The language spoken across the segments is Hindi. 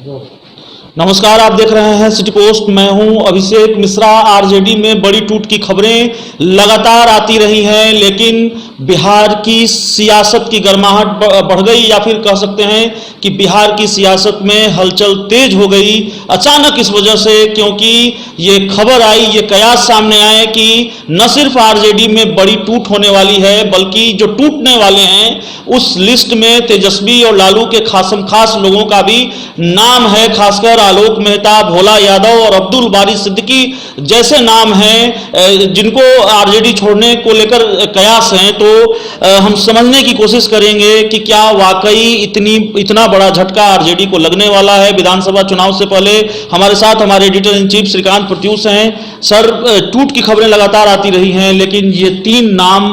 नमस्कार, आप देख रहे हैं सिटी पोस्ट। मैं हूं अभिषेक मिश्रा। आरजेडी में बड़ी टूट की खबरें लगातार आती रही हैं, लेकिन बिहार की सियासत की गर्माहट बढ़ गई, या फिर कह सकते हैं कि बिहार की सियासत में हलचल तेज हो गई अचानक इस वजह से, क्योंकि ये खबर आई, ये कयास सामने आए कि न सिर्फ आरजेडी में बड़ी टूट होने वाली है, बल्कि जो टूटने वाले हैं उस लिस्ट में तेजस्वी और लालू के खासम खास लोगों का भी नाम है। खासकर आलोक मेहता, भोला यादव और अब्दुल बारी सिद्दीकी जैसे नाम हैं जिनको आरजेडी छोड़ने को लेकर कयास हैं। तो हम समझने की कोशिश करेंगे कि क्या वाकई इतना बड़ा झटका आरजेडी को लगने वाला है विधानसभा चुनाव से पहले। हमारे साथ हमारे editor in chief Shrikant Pratyush हैं। सर, टूट की खबरें लगातार आती रही हैं, लेकिन ये 3 नाम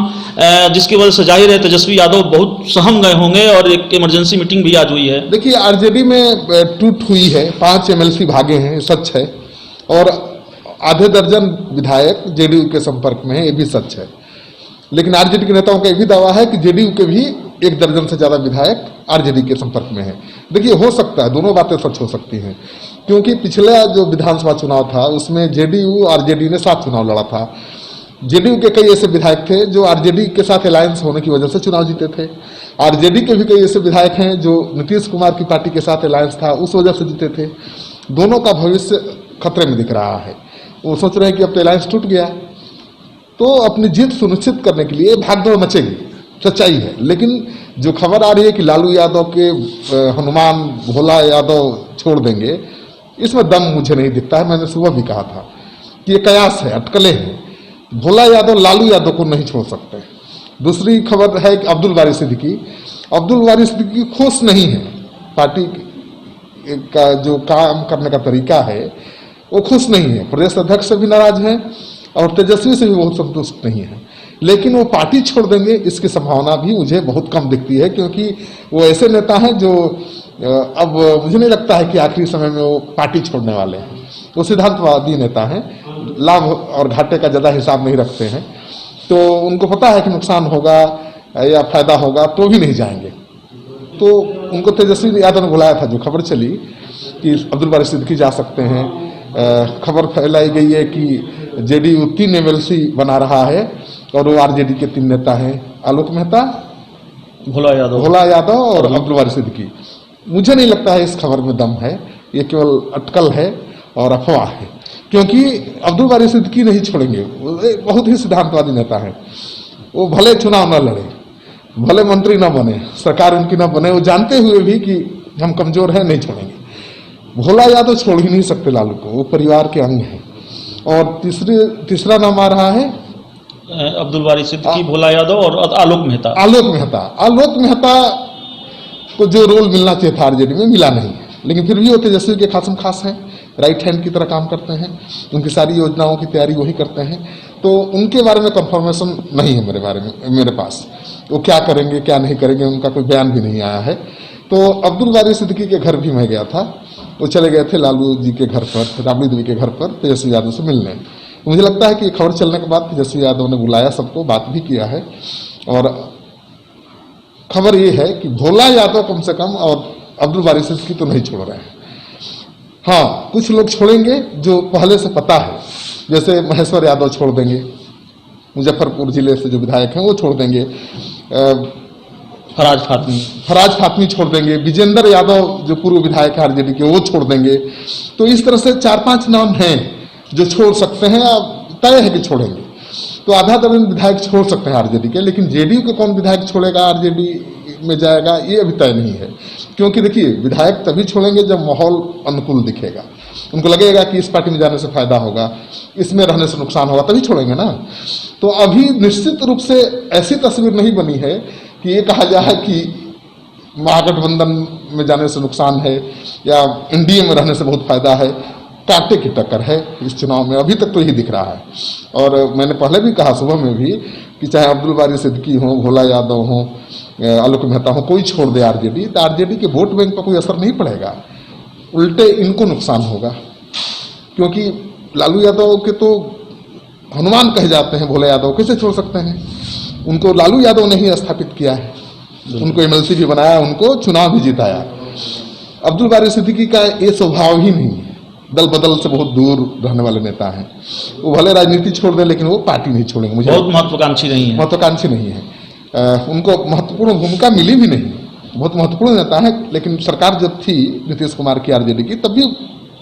जिसकी वजह से जाहिर है तेजस्वी यादव बहुत सहम गए होंगे और एक इमरजेंसी मीटिंग भी आज हुई है। देखिए, आरजेडी में टूट हुई है, 5 एमएलसी भागे हैं, सच है, और आधे दर्जन विधायक जेडीयू के संपर्क में है, ये भी सच है। लेकिन आरजेडी के नेताओं का ये भी दावा है कि जेडीयू के भी 1 दर्जन से ज्यादा विधायक आरजेडी के संपर्क में है। देखिए, हो सकता है, दोनों बातें सच हो सकती हैं, क्योंकि पिछला जो विधानसभा चुनाव था उसमें जेडीयू आरजेडी ने 7 चुनाव लड़ा था। जेडीयू के कई ऐसे विधायक थे जो आरजेडी के साथ अलायंस होने की वजह से चुनाव जीते थे। आरजेडी के भी कई ऐसे विधायक हैं जो नीतीश कुमार की पार्टी के साथ अलायंस था, उस वजह से जीते थे। दोनों का भविष्य खतरे में दिख रहा है। वो सोच रहे हैं कि अब तो अलायंस टूट गया, तो अपनी जीत सुनिश्चित करने के लिए भागदौड़ मचेगी, सच्चाई है। लेकिन जो खबर आ रही है कि लालू यादव के हनुमान भोला यादव छोड़ देंगे, इसमें दम मुझे नहीं दिखता है। मैंने सुबह भी कहा था कि ये कयास है, अटकलें हैं। भोला यादव लालू यादव को नहीं छोड़ सकते। दूसरी खबर है कि अब्दुल बारी सिद्दीकी खुश नहीं है। पार्टी का जो काम करने का तरीका है वो खुश नहीं है। प्रदेश अध्यक्ष से भी नाराज हैं और तेजस्वी से भी बहुत संतुष्ट नहीं है। लेकिन वो पार्टी छोड़ देंगे इसकी संभावना भी मुझे बहुत कम दिखती है, क्योंकि वो ऐसे नेता हैं जो अब मुझे नहीं लगता है कि आखिरी समय में वो पार्टी छोड़ने वाले हैं। वो सिद्धांतवादी नेता हैं, लाभ और घाटे का ज़्यादा हिसाब नहीं रखते हैं। तो उनको पता है कि नुकसान होगा या फायदा होगा तो भी नहीं जाएंगे। तो उनको तेजस्वी यादव ने बुलाया था। जो खबर चली कि अब्दुल बारी सिद्दीकी जा सकते हैं, खबर फैलाई गई है कि जेडीयू 3 एमएलसी बना रहा है और वो आरजेडी के 3 नेता हैं, आलोक मेहता, भोला यादव और अब्दुल बारी सिद्दीकी। मुझे नहीं लगता है इस खबर में दम है, ये केवल अटकल है और अफवाह है, क्योंकि अब्दुल बारी सिद्दीकी नहीं छोड़ेंगे। वो बहुत ही सिद्धांतवादी नेता है। वो भले चुनाव न लड़े, भले मंत्री न बने, सरकार उनकी न बने, वो जानते हुए भी कि हम कमजोर हैं, नहीं छोड़ेंगे। भोला यादव छोड़ ही नहीं सकते लालू को, वो परिवार के अंग हैं। और तीसरा नाम आ रहा है अब्दुल बारी सिद्दीकी, भोला यादव और आलोक मेहता को जो रोल मिलना चाहिए था आरजेडी में मिला नहीं है। लेकिन फिर भी वो तेजस्वी के खासम खास हैं, राइट हैंड की तरह काम करते हैं, उनकी सारी योजनाओं की तैयारी वही करते हैं। तो उनके बारे में कंफर्मेशन नहीं है मेरे पास। वो क्या करेंगे क्या नहीं करेंगे उनका कोई बयान भी नहीं आया है। तो अब्दुल बारी सिद्दीकी के घर भी मैं गया था। वो चले गए थे लालू जी के घर पर, राबड़ी देवी के घर पर तेजस्वी यादव से मिलने। तो मुझे लगता है कि खबर चलने के बाद तेजस्वी यादव ने बुलाया सबको, बात भी किया है। और खबर ये है कि भोला यादव कम से कम और अब्दुल बारी सिद्दीकी तो नहीं छोड़ रहे हैं। हाँ, कुछ लोग छोड़ेंगे जो पहले से पता है, जैसे महेश्वर यादव छोड़ देंगे, मुजफ्फरपुर जिले से जो विधायक हैं वो छोड़ देंगे, फराज फातमी छोड़ देंगे, विजेंद्र यादव जो पूर्व विधायक है आरजेडी के वो छोड़ देंगे। तो इस तरह से 4-5 नाम हैं जो छोड़ सकते हैं, तय है कि छोड़ेंगे। तो आधा दर्जन विधायक छोड़ सकते हैं आरजेडी के, लेकिन जेडीयू के कौन विधायक छोड़ेगा, आरजेडी में जाएगा, ये अभी तय नहीं है। क्योंकि देखिए, विधायक तभी छोड़ेंगे जब माहौल अनुकूल दिखेगा, उनको लगेगा कि इस पार्टी में जाने से फायदा होगा, इसमें रहने से नुकसान होगा, तभी छोड़ेंगे ना। तो अभी निश्चित रूप से ऐसी तस्वीर नहीं बनी है कि ये कहा जाए कि महागठबंधन में जाने से नुकसान है या एनडीए में रहने से बहुत फायदा है। कांटे की टक्कर है इस चुनाव में, अभी तक तो यही दिख रहा है। और मैंने पहले भी कहा सुबह में भी कि चाहे अब्दुल बारी सिद्दीकी हो, भोला यादव हो, आलोक मेहता हो, कोई छोड़ दे आरजेडी, तो आरजेडी के वोट बैंक पर कोई असर नहीं पड़ेगा, उल्टे इनको नुकसान होगा। क्योंकि लालू यादव के तो हनुमान कहे जाते हैं, भोला यादव कैसे छोड़ सकते हैं? उनको लालू यादव ने ही स्थापित किया है, उनको एमएलसी भी बनाया, उनको चुनाव भी जिताया। अब्दुल बारी सिद्दीकी का ये स्वभाव ही नहीं है, दल बदल से बहुत दूर रहने वाले नेता हैं। वो भले राजनीति छोड़ दें लेकिन वो पार्टी नहीं छोड़ेंगे। मुझे बहुत महत्वाकांक्षी नहीं है। महत्वाकांक्षी नहीं है, उनको महत्वपूर्ण भूमिका मिली भी नहीं। बहुत महत्वपूर्ण नेता है, लेकिन सरकार जब थी नीतीश कुमार की आरजेडी की, तब भी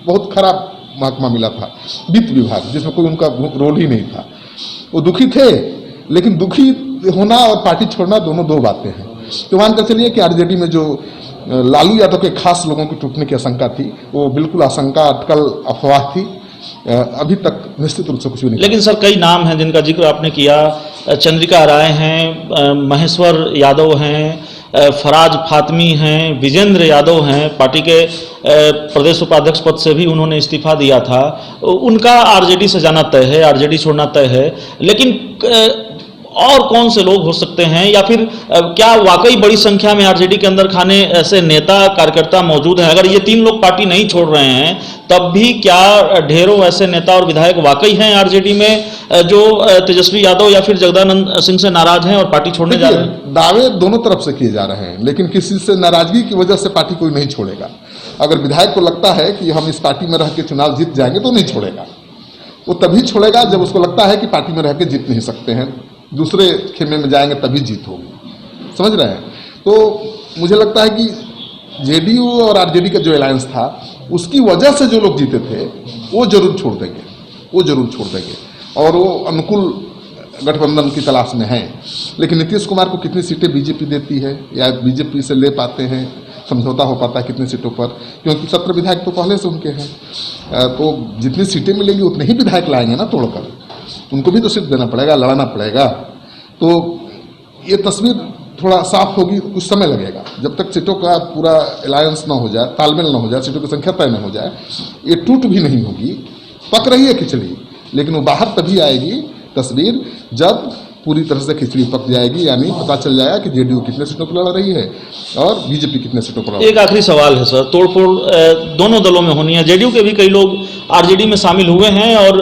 बहुत खराब महकमा मिला था, वित्त विभाग, जिसमें कोई उनका रोल ही नहीं था। वो दुखी थे, लेकिन दुखी होना और पार्टी छोड़ना दोनों दो बातें हैं। तो मानकर चलिए कि आरजेडी में जो लालू यादव के खास लोगों की टूटने की आशंका थी, वो बिल्कुल आशंका, अटकल, अफवाह थी। अभी तक निश्चित रूप से कुछ भी नहीं। लेकिन सर कई नाम हैं जिनका जिक्र आपने किया, चंद्रिका राय हैं, महेश्वर यादव हैं, फराज फातमी हैं, विजेंद्र यादव हैं, पार्टी के प्रदेश उपाध्यक्ष पद से भी उन्होंने इस्तीफा दिया था। उनका आरजेडी से जाना तय है, आरजेडी छोड़ना तय है। लेकिन और कौन से लोग हो सकते हैं, या फिर क्या वाकई बड़ी संख्या में आरजेडी के अंदर खाने ऐसे नेता कार्यकर्ता मौजूद हैं? अगर ये 3 लोग पार्टी नहीं छोड़ रहे हैं, तब भी क्या ढेरों ऐसे नेता और विधायक वाकई हैं आरजेडी में जो तेजस्वी यादव या फिर जगदानंद सिंह से नाराज हैं और पार्टी छोड़ने जा रहे हैं? दावे दोनों तरफ से किए जा रहे हैं, लेकिन किसी से नाराजगी की वजह से पार्टी कोई नहीं छोड़ेगा। अगर विधायक को लगता है कि हम इस पार्टी में रह के चुनाव जीत जाएंगे तो नहीं छोड़ेगा। वो तभी छोड़ेगा जब उसको लगता है कि पार्टी में रह के जीत नहीं सकते हैं, दूसरे खेमे में जाएंगे तभी जीत होगी। समझ रहे हैं? तो मुझे लगता है कि जेडीयू और आरजेडी का जो अलायंस था, उसकी वजह से जो लोग जीते थे वो जरूर छोड़ देंगे, वो जरूर छोड़ देंगे, और वो अनुकूल गठबंधन की तलाश में हैं। लेकिन नीतीश कुमार को कितनी सीटें बीजेपी देती है या बीजेपी से ले पाते हैं, समझौता हो पाता है कितनी सीटों पर, क्योंकि 17 विधायक तो पहले से उनके हैं। तो जितनी सीटें मिलेंगी उतने ही विधायक लाएंगे ना तोड़कर, उनको भी तो सीट देना पड़ेगा, लड़ाना पड़ेगा। तो ये तस्वीर थोड़ा साफ होगी, कुछ समय लगेगा। जब तक सीटों का पूरा अलायंस ना हो जाए, तालमेल ना हो जाए, सीटों की संख्या तय न हो जाए, ये टूट भी नहीं होगी। पक रही है खिचड़ी, लेकिन वो बाहर तभी आएगी तस्वीर जब पूरी तरह से खिचड़ी पक जाएगी, यानी पता चल जाएगा कि जेडीयू कितने सीटों पर लड़ रही है और बीजेपी कितने सीटों पर लड़ रही है। एक आखिरी सवाल है सर, तोड़फोड़ दोनों दलों में होनी है। जेडीयू के भी कई लोग आरजेडी में शामिल हुए हैं और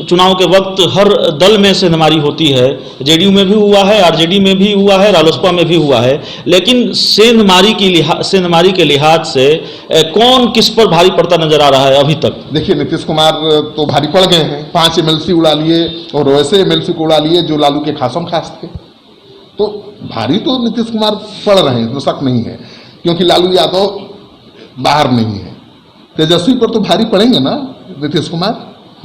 चुनाव के वक्त हर दल में सेंधमारी होती है। जेडीयू में भी हुआ है, आरजेडी में भी हुआ है, रालोसपा में भी हुआ है। लेकिन सेंधमारी के लिहाज से कौन किस पर भारी पड़ता नजर आ रहा है अभी तक? देखिए, नीतीश कुमार तो भारी पड़ गए हैं, 5 एमएलसी उड़ा लिए, और वैसे एमएलसी को उड़ा लिए जो लालू के खासम खास थे। तो भारी तो नीतीश कुमार पड़ रहे हैं, तो शक नहीं है, क्योंकि लालू यादव बाहर नहीं है। तेजस्वी पर तो भारी पड़ेंगे ना नीतीश कुमार,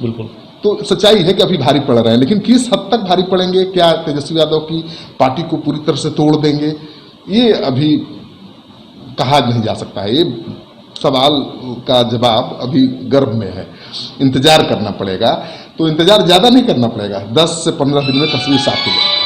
बिल्कुल। तो सच्चाई है कि अभी भारी पड़ रहे हैं, लेकिन किस हद तक भारी पड़ेंगे, क्या तेजस्वी यादव की पार्टी को पूरी तरह से तोड़ देंगे, ये अभी कहा नहीं जा सकता है। ये सवाल का जवाब अभी गर्भ में है, इंतजार करना पड़ेगा। तो इंतजार ज़्यादा नहीं करना पड़ेगा, 10 से 15 दिन में तस्वीर साफ हो जाएगी।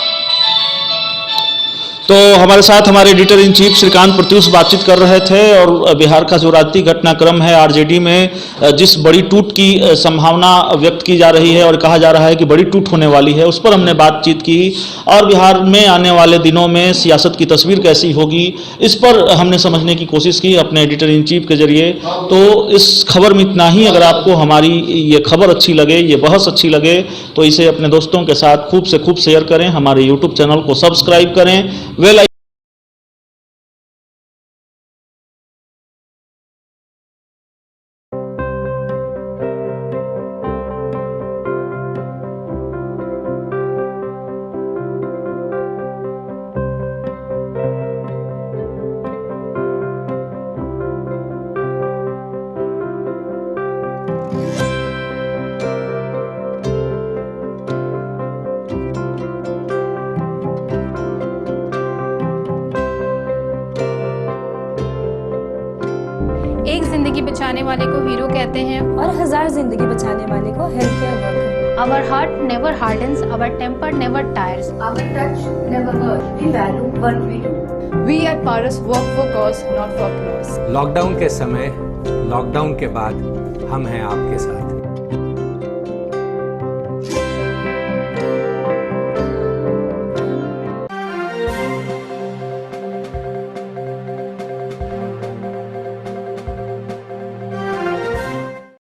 तो हमारे साथ हमारे editor in chief Shrikant Pratyush बातचीत कर रहे थे, और बिहार का जो राजनीतिक घटनाक्रम है, आरजेडी में जिस बड़ी टूट की संभावना व्यक्त की जा रही है और कहा जा रहा है कि बड़ी टूट होने वाली है, उस पर हमने बातचीत की। और बिहार में आने वाले दिनों में सियासत की तस्वीर कैसी होगी, इस पर हमने समझने की कोशिश की अपने एडिटर इन चीफ के जरिए। तो इस खबर में इतना ही। अगर आपको हमारी ये खबर अच्छी लगे, ये बहस अच्छी लगे, तो इसे अपने दोस्तों के साथ खूब से खूब शेयर करें, हमारे यूट्यूब चैनल को सब्सक्राइब करें, वेल एक जिंदगी बचाने वाले को हीरो कहते हैं और 1000 जिंदगी बचाने वाले को health care worker. Our heart never hardens, our temper never tires. Our touch never hurts. We value what we do. We at Paras work for cause, not for applause. Lockdown के समय, लॉकडाउन के बाद हम हैं आपके साथ।